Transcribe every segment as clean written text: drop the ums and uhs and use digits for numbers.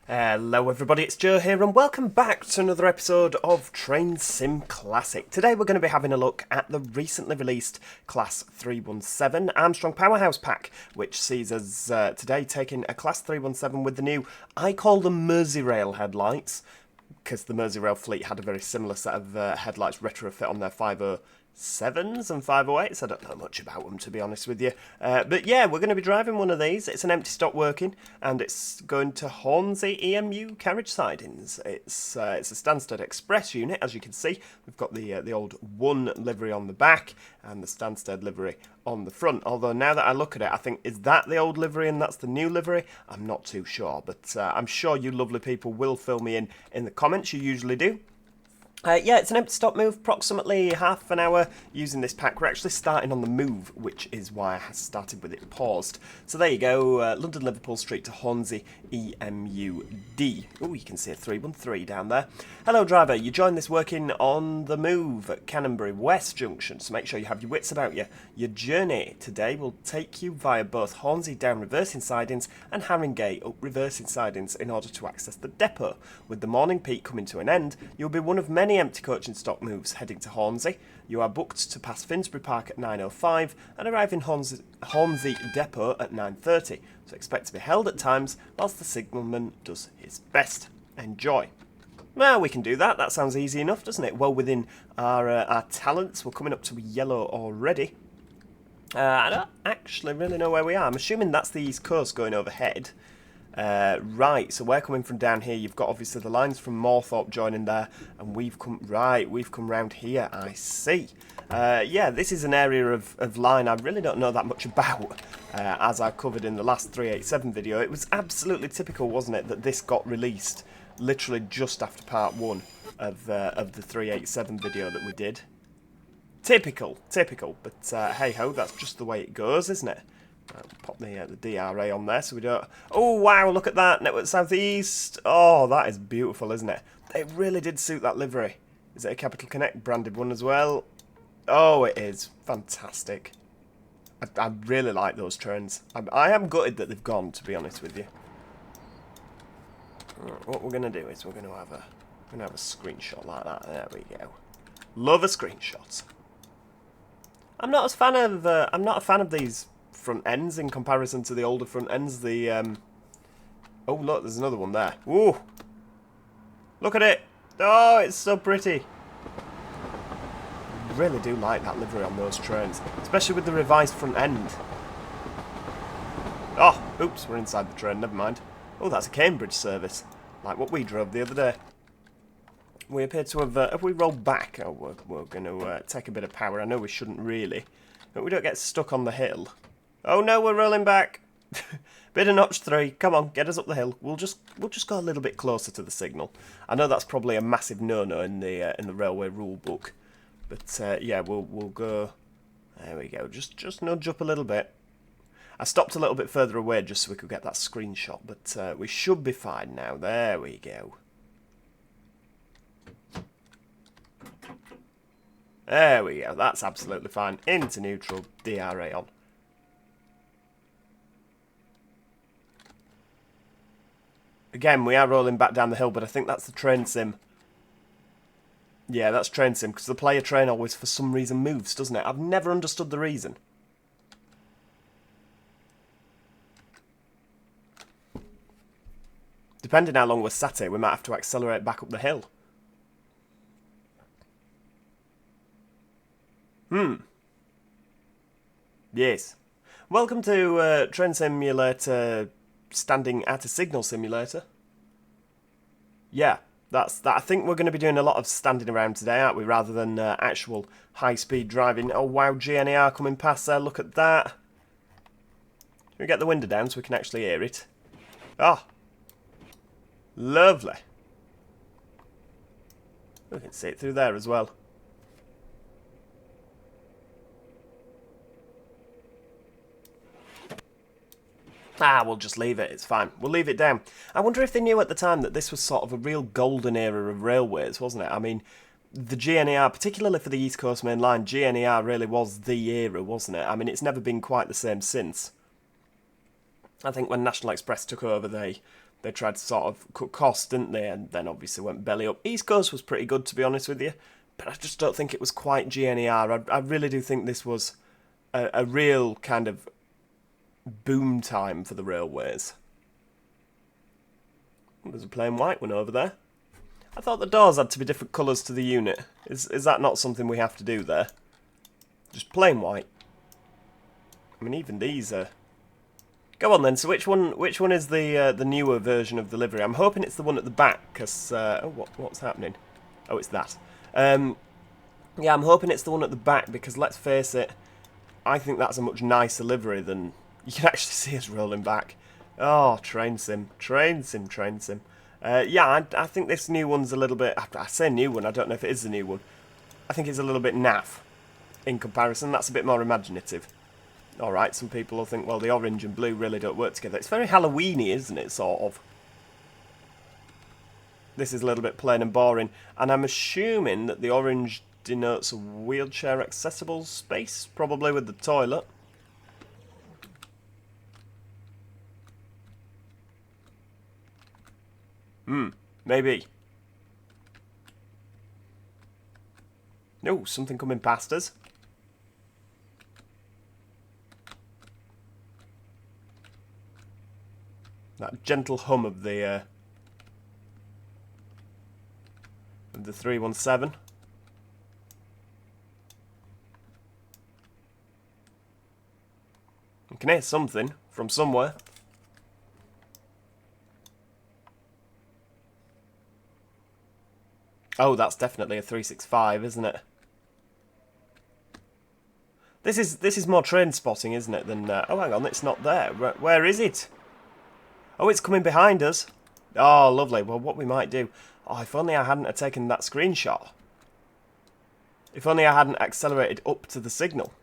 Hello everybody, it's Joe here and welcome back to another episode of Train Sim Classic. Today we're going to be having a look at the recently released Class 317 Armstrong Powerhouse pack, which sees us today taking a Class 317 with the new, I call them Merseyrail headlights, because the Merseyrail fleet had a very similar set of headlights retrofit on their 507s and 508s. I don't know much about them, to be honest with you. But yeah, we're going to be driving one of these. It's an empty stock working, and it's going to Hornsey EMU carriage sidings. It's a Stansted Express unit, as you can see. We've got the old one livery on the back and the Stansted livery on the front. Although now that I look at it, I think, is that the old livery and that's the new livery? I'm not too sure, but I'm sure you lovely people will fill me in the comments. You usually do. Yeah, it's an empty stop move, approximately half an hour using this pack. We're actually starting on the move, which is why I started with it paused. So there you go, London Liverpool Street to Hornsey EMUD. Oh, you can see a 313 down there. Hello driver, you joined this working on the move at Canonbury West Junction, so make sure you have your wits about you. Your journey today will take you via both Hornsey down reversing sidings and Haringey up reversing sidings in order to access the depot. With the morning peak coming to an end, you'll be one of many empty coach and stock moves heading to Hornsey. You are booked to pass Finsbury Park at 9:05 and arrive in Hornsey Depot at 9:30, so expect to be held at times whilst the signalman does his best. Enjoy. Well, we can do that. That sounds easy enough, doesn't it? Well within our talents. We're coming up to yellow already. I don't actually really know where we are. I'm assuming that's the East Coast going overhead. Right, so we're coming from down here. You've got obviously the lines from Moorthorpe joining there, and we've come round here. I see. Yeah, this is an area of line I really don't know that much about, as I covered in the last 387 video. It was absolutely typical, wasn't it, that this got released literally just after part 1 of the 387 video that we did. Typical, but hey ho, that's just the way it goes, isn't it? Pop the DRA on there so we don't... Oh wow, look at that, Network Southeast. Oh, that is beautiful, isn't it? It really did suit that livery. Is it a Capital Connect branded one as well? Oh, it is. Fantastic. I really like those trains. I am gutted that they've gone, to be honest with you. Right, what we're going to do is we're going to have a screenshot like that. There we go. Love a screenshot. I'm not a fan of these front ends in comparison to the older front ends. The oh look, there's another one there. Ooh, look at it. Oh, it's so pretty. I really do like that livery on those trains, especially with the revised front end. Oh, oops, we're inside the train, never mind. Oh, that's a Cambridge service, like what we drove the other day. We appear to have we rolled back? Oh, we're going to take a bit of power. I know we shouldn't really, but we don't get stuck on the hill. Oh no, we're rolling back. Bit of notch 3. Come on, get us up the hill. We'll just go a little bit closer to the signal. I know that's probably a massive no-no in the railway rule book, but yeah, we'll go. There we go. Just nudge up a little bit. I stopped a little bit further away just so we could get that screenshot, but we should be fine now. There we go. There we go. That's absolutely fine. Into neutral. DRA on. Again, we are rolling back down the hill, but I think that's the train sim. Yeah, that's train sim, because the player train always, for some reason, moves, doesn't it? I've never understood the reason. Depending how long we're sat here, we might have to accelerate back up the hill. Yes. Welcome to Train Simulator... standing at a signal simulator. Yeah, that's that. I think we're going to be doing a lot of standing around today, aren't we, rather than actual high-speed driving. Oh wow, GNAR coming past there, look at that. Can we get the window down so we can actually hear it? Oh, lovely. We can see it through there as well. Ah, we'll just leave it, it's fine. We'll leave it down. I wonder if they knew at the time that this was sort of a real golden era of railways, wasn't it? I mean, the GNAR, particularly for the East Coast Main Line, GNAR really was the era, wasn't it? I mean, it's never been quite the same since. I think when National Express took over, they they tried to sort of cut costs, didn't they? And then obviously went belly up. East Coast was pretty good, to be honest with you, but I just don't think it was quite GNER. I really do think this was a real kind of boom time for the railways. There's a plain white one over there. I thought the doors had to be different colours to the unit. Is that not something we have to do there? Just plain white. I mean, even these are... Go on then, so which one is the newer version of the livery? I'm hoping it's the one at the back, because... what's happening? Oh, it's that. Yeah, I'm hoping it's the one at the back, because let's face it, I think that's a much nicer livery than... You can actually see us rolling back. Oh, train sim, train sim, train sim. Yeah, I think this new one's a little bit... I say new one, I don't know if it is the new one. I think it's a little bit naff in comparison. That's a bit more imaginative. Alright, some people will think, well, the orange and blue really don't work together. It's very Halloween-y, isn't it, sort of? This is a little bit plain and boring. And I'm assuming that the orange denotes a wheelchair accessible space, probably with the toilet. Maybe. No, something coming past us. That gentle hum of the 317. You can hear something from somewhere. Oh, that's definitely a 365, isn't it? This is more train spotting, isn't it, than... oh, hang on, it's not there. Where is it? Oh, it's coming behind us. Oh, lovely. Well, what we might do... Oh, if only I hadn't have taken that screenshot. If only I hadn't accelerated up to the signal.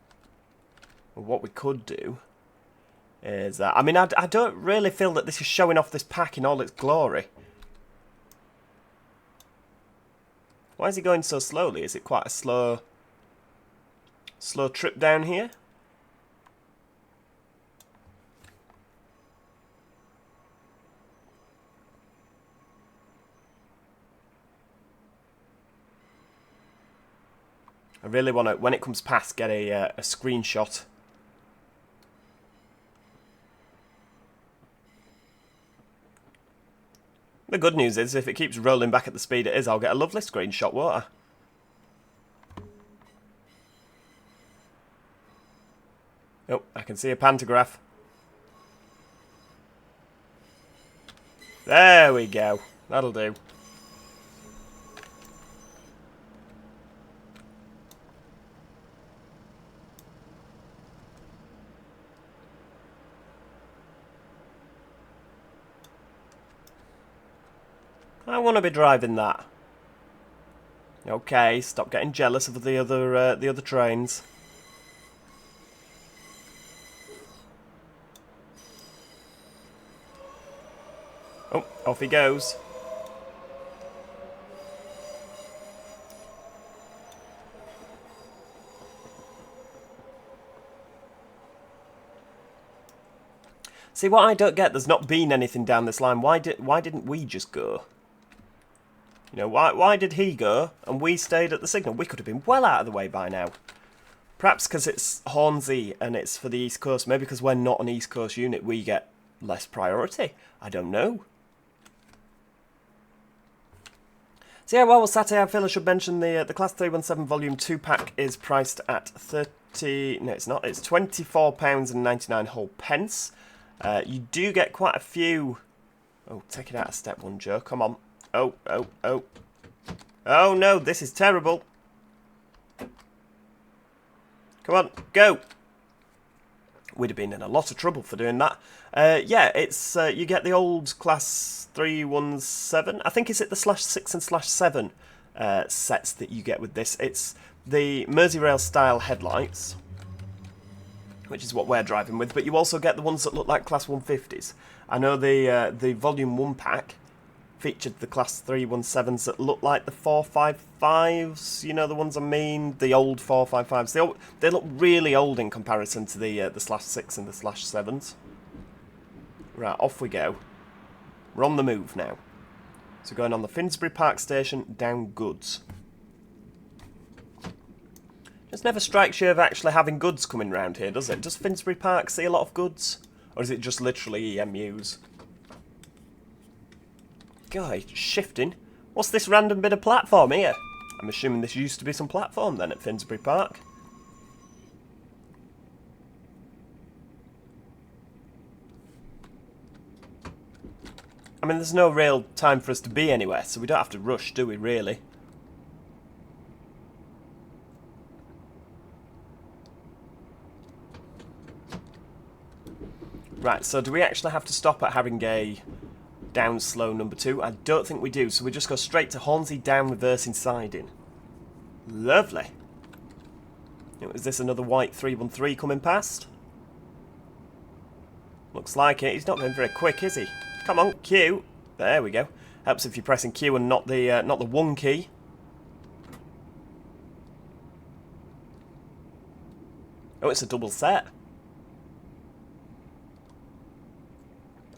Well, what we could do is... I mean, I don't really feel that this is showing off this pack in all its glory. Why is he going so slowly? Is it quite a slow trip down here? I really want to, when it comes past, get a screenshot. The good news is, if it keeps rolling back at the speed it is, I'll get a lovely screenshot, won't I? Oh, I can see a pantograph. There we go. That'll do. I want to be driving that. Okay, stop getting jealous of the other trains. Oh, off he goes. See, what I don't get, there's not been anything down this line. Why didn't we just go? You know, why did he go and we stayed at the signal? We could have been well out of the way by now. Perhaps because it's Hornsey and it's for the East Coast. Maybe because we're not an East Coast unit, we get less priority. I don't know. So yeah, while we're sat here, I feel I should mention the Class 317 Volume 2 pack is priced at No, it's not. It's £24.99. You do get quite a few... Oh, take it out of step one, Joe. Come on. Oh, oh, oh. Oh, no, this is terrible. Come on, go. We'd have been in a lot of trouble for doing that. Yeah, it's you get the old Class 317. I think it's at the /6 and /7 sets that you get with this. It's the Merseyrail style headlights, which is what we're driving with, but you also get the ones that look like Class 150s. I know the Volume 1 pack featured the Class 317s that look like the 455s, you know the ones I mean, the old 455s. They look really old in comparison to the /6 and the /7s. Right, off we go. We're on the move now. So going on the Finsbury Park station, down goods. Just never strikes you of actually having goods coming round here, does it? Does Finsbury Park see a lot of goods? Or is it just literally EMUs? Guy, shifting. What's this random bit of platform here? I'm assuming this used to be some platform then at Finsbury Park. I mean, there's no real time for us to be anywhere, so we don't have to rush, do we, really? Right, so do we actually have to stop at Haringey down slow number 2? I don't think we do, so we just go straight to Hornsey down reversing siding. Lovely. Is this another white 313 coming past? Looks like it. He's not been very quick, is he? Come on, Q. There we go. Helps if you're pressing Q and not the 1 key. Oh, it's a double set.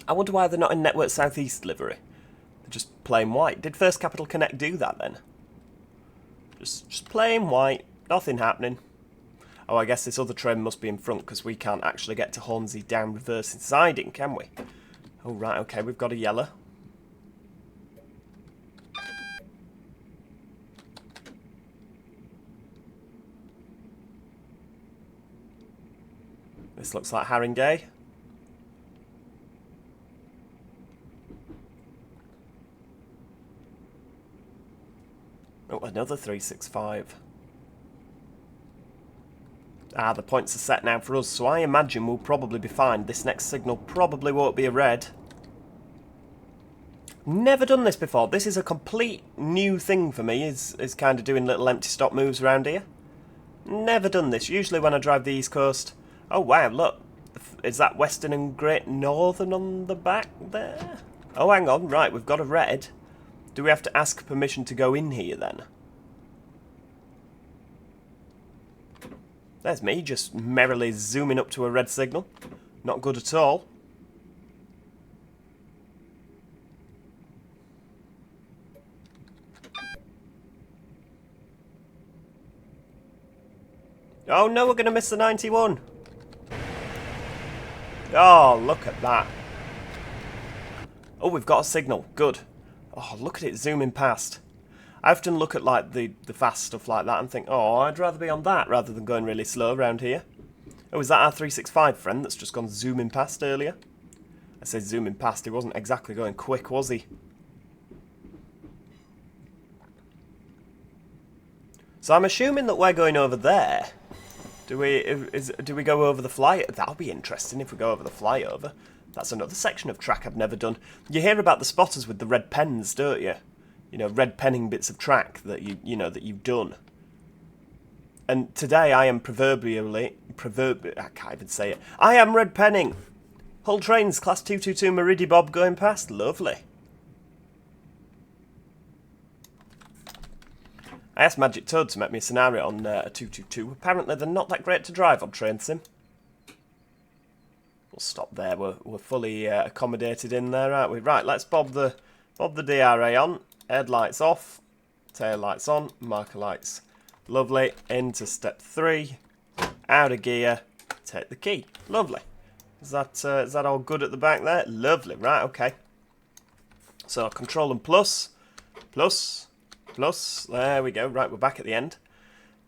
I wonder why they're not in Network Southeast livery. They're just plain white. Did First Capital Connect do that then? Just plain white. Nothing happening. Oh, I guess this other train must be in front because we can't actually get to Hornsey down reversing siding, can we? Oh, right, okay, we've got a yellow. This looks like Haringey. Oh, another 365. Ah, the points are set now for us, so I imagine we'll probably be fine. This next signal probably won't be a red. Never done this before. This is a complete new thing for me, is kind of doing little empty stop moves around here. Never done this. Usually when I drive the East Coast... Oh, wow, look. Is that Western and Great Northern on the back there? Oh, hang on. Right, we've got a red. Do we have to ask permission to go in here, then? There's me, just merrily zooming up to a red signal. Not good at all. Oh no, we're going to miss the 91. Oh, look at that. Oh, we've got a signal. Good. Oh, look at it zooming past. I often look at like the fast stuff like that and think, oh, I'd rather be on that rather than going really slow around here. Oh, is that our 365 friend that's just gone zooming past earlier? I say zooming past, he wasn't exactly going quick, was he? So I'm assuming that we're going over there. Do we go over the flyover? That'll be interesting if we go over the flyover. That's another section of track I've never done. You hear about the spotters with the red pens, don't you? You know, red penning bits of track that that you've done. And today I am I can't even say it. I am red penning. Hull Trains, Class 222 Meridibob going past. Lovely. I asked Magic Toad to make me a scenario on a 222. Apparently they're not that great to drive on Train Sim. We'll stop there. We're fully accommodated in there, aren't we? Right, let's bob the DRA on. Headlights off, tail lights on, marker lights. Lovely. Into step 3. Out of gear. Take the key. Lovely. Is that all good at the back there? Lovely. Right. Okay. So control and plus. There we go. Right. We're back at the end.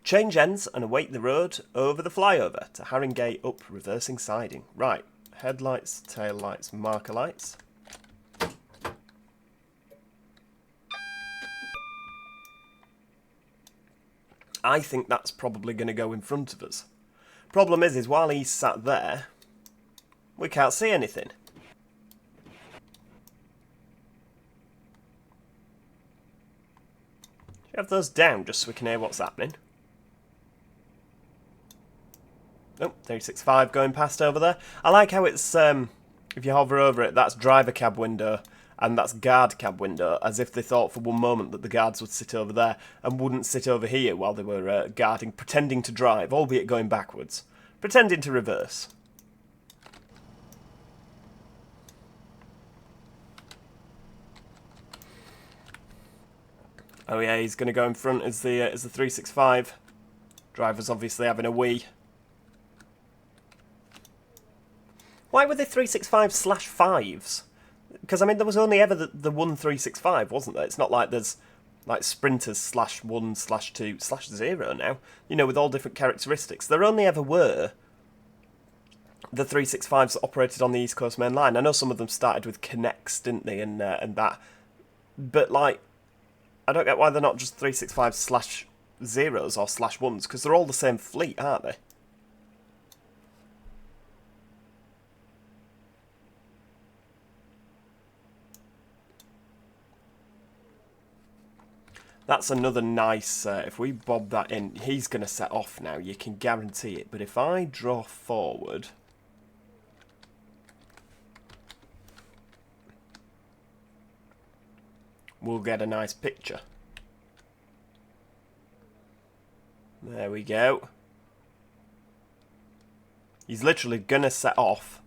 Change ends and await the road over the flyover to Haringey up reversing siding. Right. Headlights, tail lights, marker lights. I think that's probably going to go in front of us. Problem is while he's sat there, we can't see anything. Should we have those down just so we can hear what's happening? Oh, 365 going past over there. I like how it's, if you hover over it, that's driver cab window. And that's guard cab window, as if they thought for one moment that the guards would sit over there and wouldn't sit over here while they were guarding, pretending to drive, albeit going backwards. Pretending to reverse. Oh yeah, he's going to go in front as the 365. Driver's obviously having a wee. Why were they 365/5s? Because, I mean, there was only ever the one 365, wasn't there? It's not like there's, like, sprinters /1/2/0 now. You know, with all different characteristics. There only ever were the 365s that operated on the East Coast Main Line. I know some of them started with Connects, didn't they, and that. But, like, I don't get why they're not just 365/0s or /1s, because they're all the same fleet, aren't they? That's another nice, if we bob that in, he's going to set off now, you can guarantee it. But if I draw forward, we'll get a nice picture. There we go. He's literally going to set off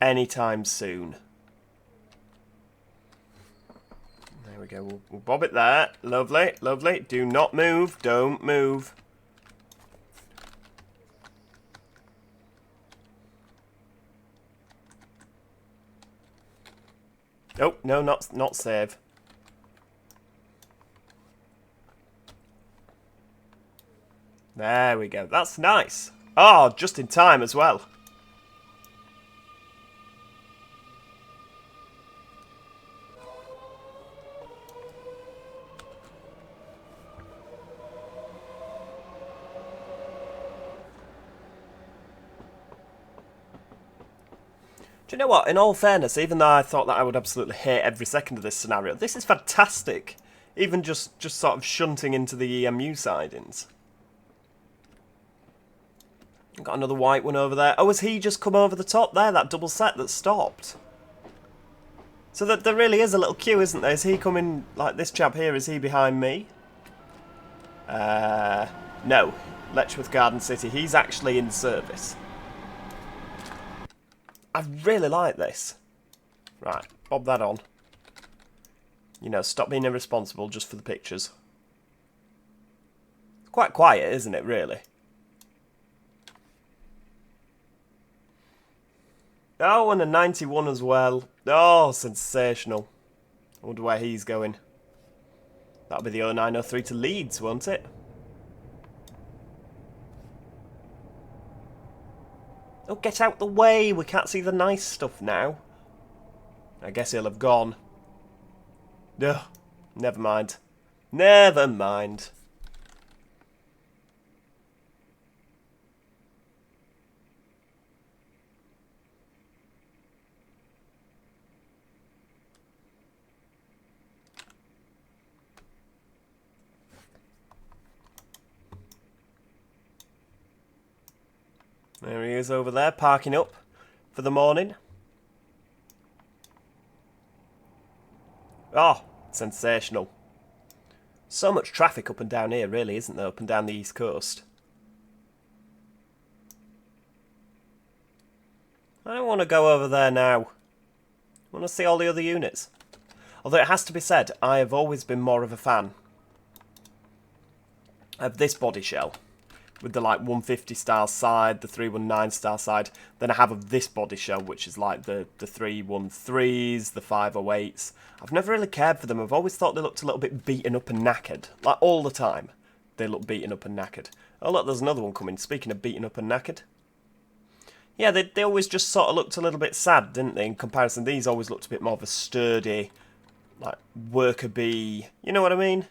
anytime soon. There we go, we'll bob it there. Lovely, lovely. Do not move, don't move. Oh, no, not save. There we go, that's nice. Oh, just in time as well. Do you know what? In all fairness, even though I thought that I would absolutely hate every second of this scenario, this is fantastic. Even just sort of shunting into the EMU sidings. Got another white one over there. Oh, has he just come over the top there? That double set that stopped. So that there really is a little queue, isn't there? Is he coming, like this chap here, is he behind me? No. Letchworth Garden City. He's actually in service. I really like this. Right, bob that on. You know, stop being irresponsible just for the pictures. Quite quiet, isn't it, really? Oh, and a 91 as well. Oh, sensational. I wonder where he's going. That'll be the 0903 to Leeds, won't it? Oh, get out the way! We can't see the nice stuff now. I guess he'll have gone. Ugh, never mind. Never mind. There he is over there, parking up for the morning. Oh, sensational. So much traffic up and down here, really, isn't there? Up and down the East Coast. I don't want to go over there now. I want to see all the other units. Although it has to be said, I have always been more of a fan of this body shell, with the like 150 style side, the 319 style side, than I have of this body shell, which is like the 313s, the 508s. I've never really cared for them. I've always thought they looked a little bit beaten up and knackered. Like, all the time, they look beaten up and knackered. Oh look, there's another one coming. Speaking of beaten up and knackered. Yeah, they always just sort of looked a little bit sad, didn't they? In comparison, these always looked a bit more of a sturdy, like, worker bee. You know what I mean?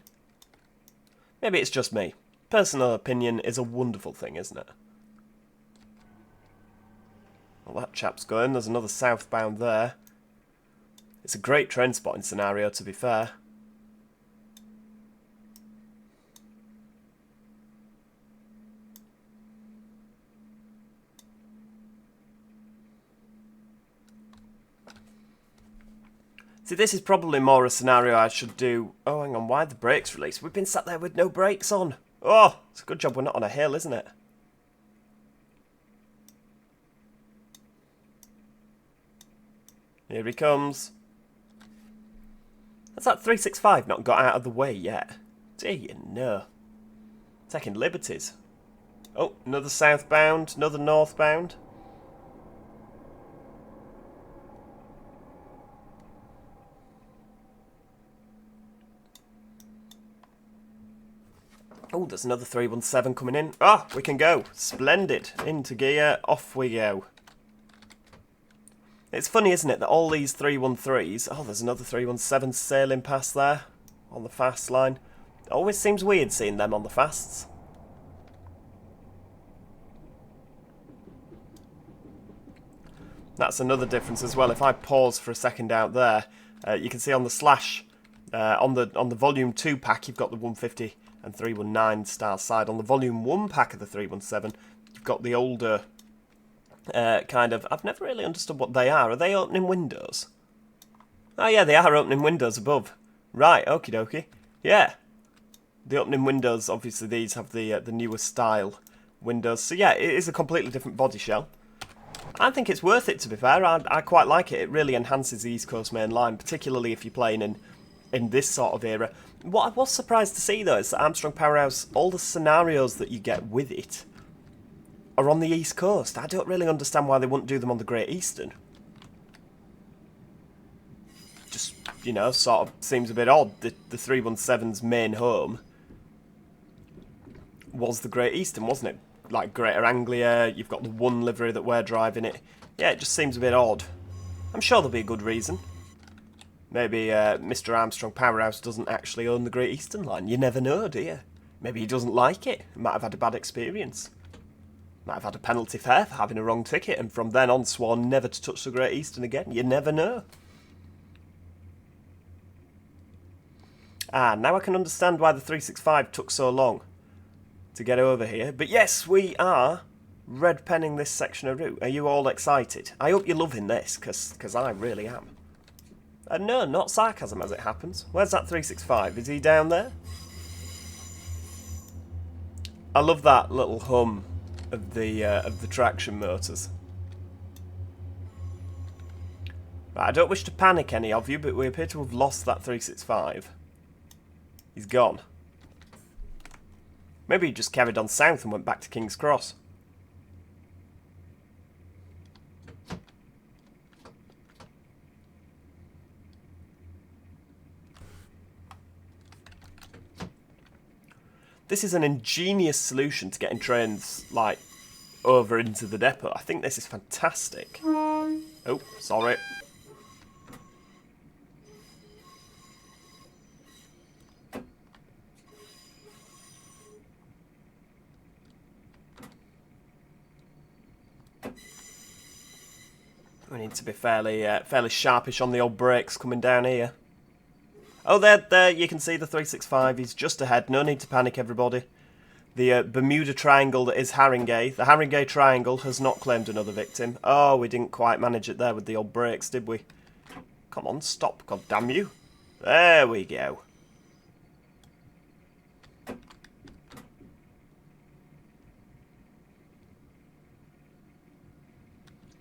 Maybe it's just me. Personal opinion is a wonderful thing, isn't it? Well, that chap's going. There's another southbound there. It's a great train spotting scenario, to be fair. See, this is probably more a scenario I should do... Oh, hang on, why are the brakes released? We've been sat there with no brakes on. Oh, it's a good job we're not on a hill, isn't it? Here he comes. Has that 365 not got out of the way yet? Do you know? Taking liberties. Oh, another southbound, another northbound. Oh, there's another 317 coming in. Ah, we can go. Splendid. Into gear, off we go. It's funny, isn't it, that all these 313s... Oh, there's another 317 sailing past there on the fast line. It always seems weird seeing them on the fasts. That's another difference as well. If I pause for a second out there, you can see on the slash, on the volume 2 pack, you've got the 150 and 319 style side. On the volume 1 pack of the 317, you've got the older kind of... I've never really understood what they are. Are they opening windows? Oh yeah, they are opening windows above. Right, okie dokie. Yeah. The opening windows, obviously these have the newer style windows. So yeah, it is a completely different body shell. I think it's worth it, to be fair. I quite like it. It really enhances the East Coast main line, particularly if you're playing in this sort of era. What I was surprised to see, though, is that Armstrong Powerhouse, all the scenarios that you get with it are on the East Coast. I don't really understand why they wouldn't do them on the Great Eastern. Just, you know, sort of seems a bit odd. The 317's main home was the Great Eastern, wasn't it? Like Greater Anglia, you've got the one livery that we're driving it. Yeah, it just seems a bit odd. I'm sure there'll be a good reason. Maybe Mr. Armstrong Powerhouse doesn't actually own the Great Eastern line. You never know, do you? Maybe he doesn't like it. He might have had a bad experience. Might have had a penalty fare for having a wrong ticket, and from then on sworn never to touch the Great Eastern again. You never know. Ah, now I can understand why the 365 took so long to get over here. But yes, we are red penning this section of route. Are you all excited? I hope you're loving this, because I really am. No, not sarcasm as it happens. Where's that 365? Is he down there? I love that little hum of the traction motors. Right, I don't wish to panic any of you, but we appear to have lost that 365. He's gone. Maybe he just carried on south and went back to King's Cross. This is an ingenious solution to getting trains, like, over into the depot. I think this is fantastic. Oh, sorry. We need to be fairly sharpish on the old brakes coming down here. Oh, there, you can see the 365. He's just ahead. No need to panic, everybody. The Bermuda Triangle that is Haringey. The Haringey Triangle has not claimed another victim. Oh, we didn't quite manage it there with the old brakes, did we? Come on, stop, god damn you. There we go.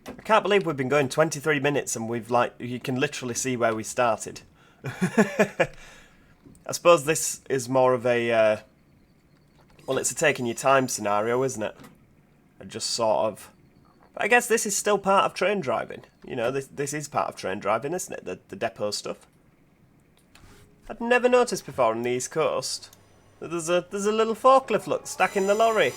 I can't believe we've been going 23 minutes and we've, like, you can literally see where we started. I suppose this is more of a, well, it's a taking your time scenario, isn't it? And just sort of... But I guess this is still part of train driving. You know, this is part of train driving, isn't it? The depot stuff. I'd never noticed before on the East Coast that there's a little forklift, look, stacking the lorry.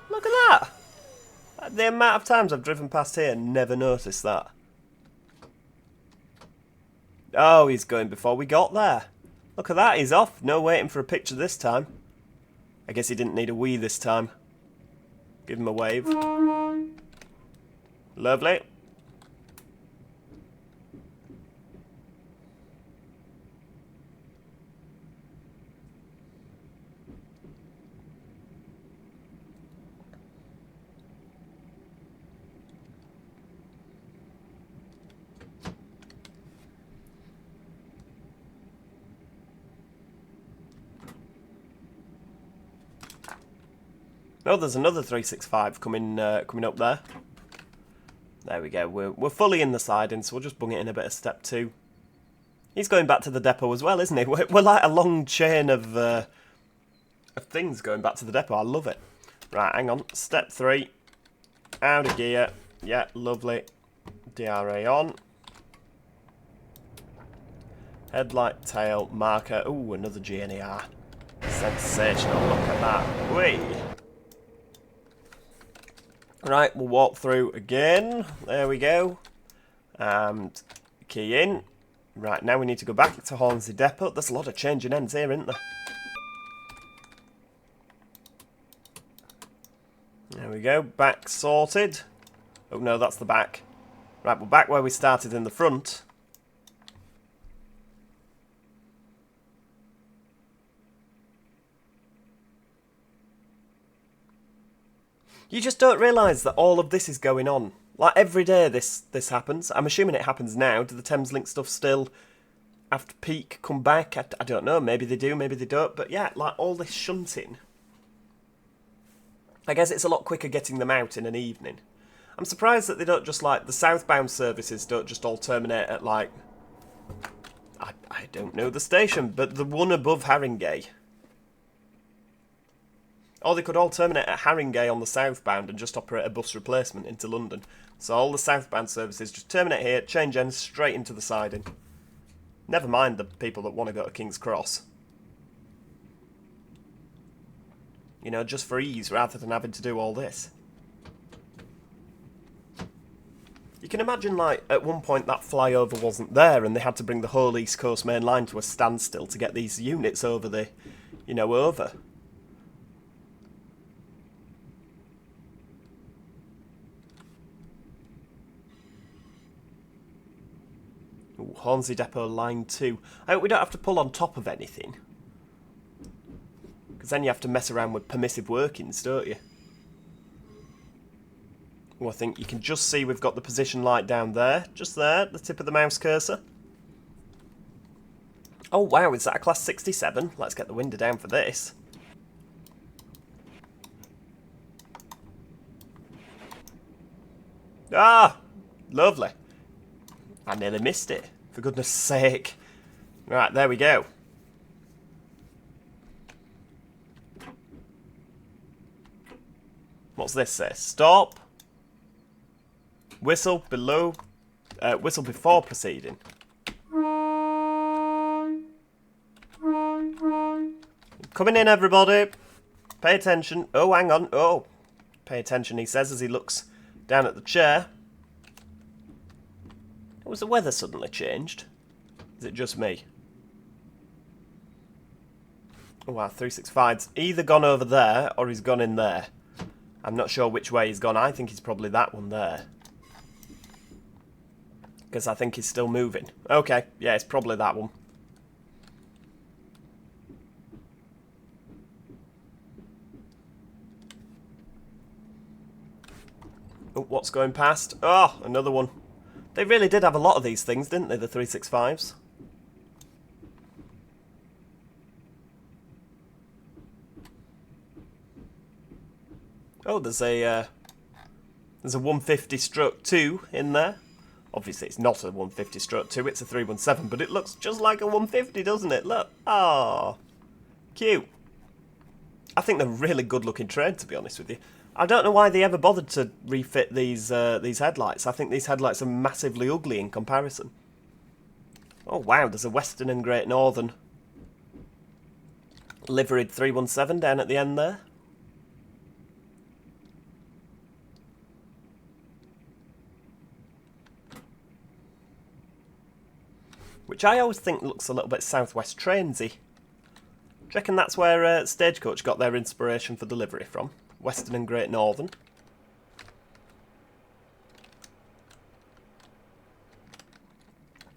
Look at that! The amount of times I've driven past here and never noticed that. Oh, he's going before we got there. Look at that, he's off. No waiting for a picture this time. I guess he didn't need a wee this time. Give him a wave. Lovely. Oh, there's another 365 coming up there. There we go. We're fully in the siding, so we'll just bung it in a bit of step 2. He's going back to the depot as well, isn't he? We're like a long chain of things going back to the depot. I love it. Right, hang on. Step 3. Out of gear. Yeah, lovely. DRA on. Headlight, tail, marker. Ooh, another GNER. Sensational. Look at that. Whee! Right, we'll walk through again. There we go. And key in. Right, now we need to go back to Hornsey Depot. There's a lot of changing ends here, isn't there? There we go. Back sorted. Oh no, that's the back. Right, we're back where we started in the front. You just don't realise that all of this is going on. Like, every day this happens. I'm assuming it happens now. Do the Thameslink stuff still, after peak, come back? I don't know. Maybe they do, maybe they don't. But yeah, like, all this shunting. I guess it's a lot quicker getting them out in an evening. I'm surprised that they don't just, like, the southbound services don't just all terminate at, like, I don't know the station, but the one above Haringey. Or they could all terminate at Haringey on the southbound and just operate a bus replacement into London. So all the southbound services just terminate here, change ends straight into the siding. Never mind the people that want to go to King's Cross. You know, just for ease rather than having to do all this. You can imagine, like, at one point that flyover wasn't there and they had to bring the whole East Coast main line to a standstill to get these units over the, you know, over. Ooh, Hornsey Depot line 2. I hope we don't have to pull on top of anything. Because then you have to mess around with permissive workings, don't you? Oh, I think you can just see we've got the position light down there. Just there, the tip of the mouse cursor. Oh wow, is that a class 67? Let's get the window down for this. Ah! Lovely. I nearly missed it, for goodness sake. Right, there we go. What's this say? Stop. Whistle below. Whistle before proceeding. Coming in, everybody. Pay attention. Oh, hang on. Oh, pay attention, he says as he looks down at the chair. Was the weather suddenly changed? Is it just me? Oh wow, 365's either gone over there or he's gone in there. I'm not sure which way he's gone. I think he's probably that one there. Because I think he's still moving. Okay, yeah, it's probably that one. Oh, what's going past? Oh, another one. They really did have a lot of these things, didn't they, the 365s? Oh, there's a 150/2 in there. Obviously, it's not a 150/2, it's a 317, but it looks just like a 150, doesn't it? Look. Oh, cute. I think they're really good-looking train, to be honest with you. I don't know why they ever bothered to refit these headlights. I think these headlights are massively ugly in comparison. Oh wow, there's a Western and Great Northern liveried 317 down at the end there. Which I always think looks a little bit Southwest Trainsy. Do you reckon that's where Stagecoach got their inspiration for delivery from? Western and Great Northern.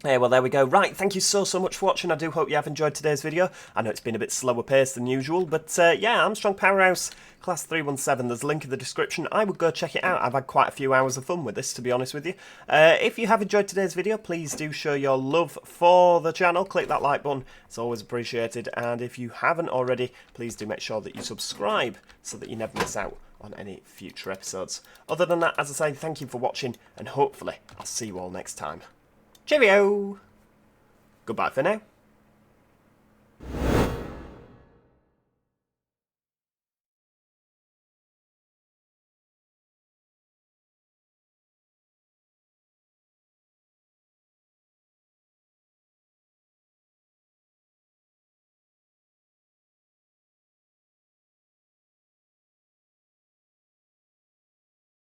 Hey, well, there we go. Right, thank you so much for watching. I do hope you have enjoyed today's video. I know it's been a bit slower paced than usual, but yeah, Armstrong Powerhouse Class 317. There's a link in the description. I would go check it out. I've had quite a few hours of fun with this, to be honest with you. If you have enjoyed today's video, please do show your love for the channel. Click that like button. It's always appreciated. And if you haven't already, please do make sure that you subscribe so that you never miss out on any future episodes. Other than that, as I say, thank you for watching, and hopefully I'll see you all next time. Cheerio! Goodbye for now.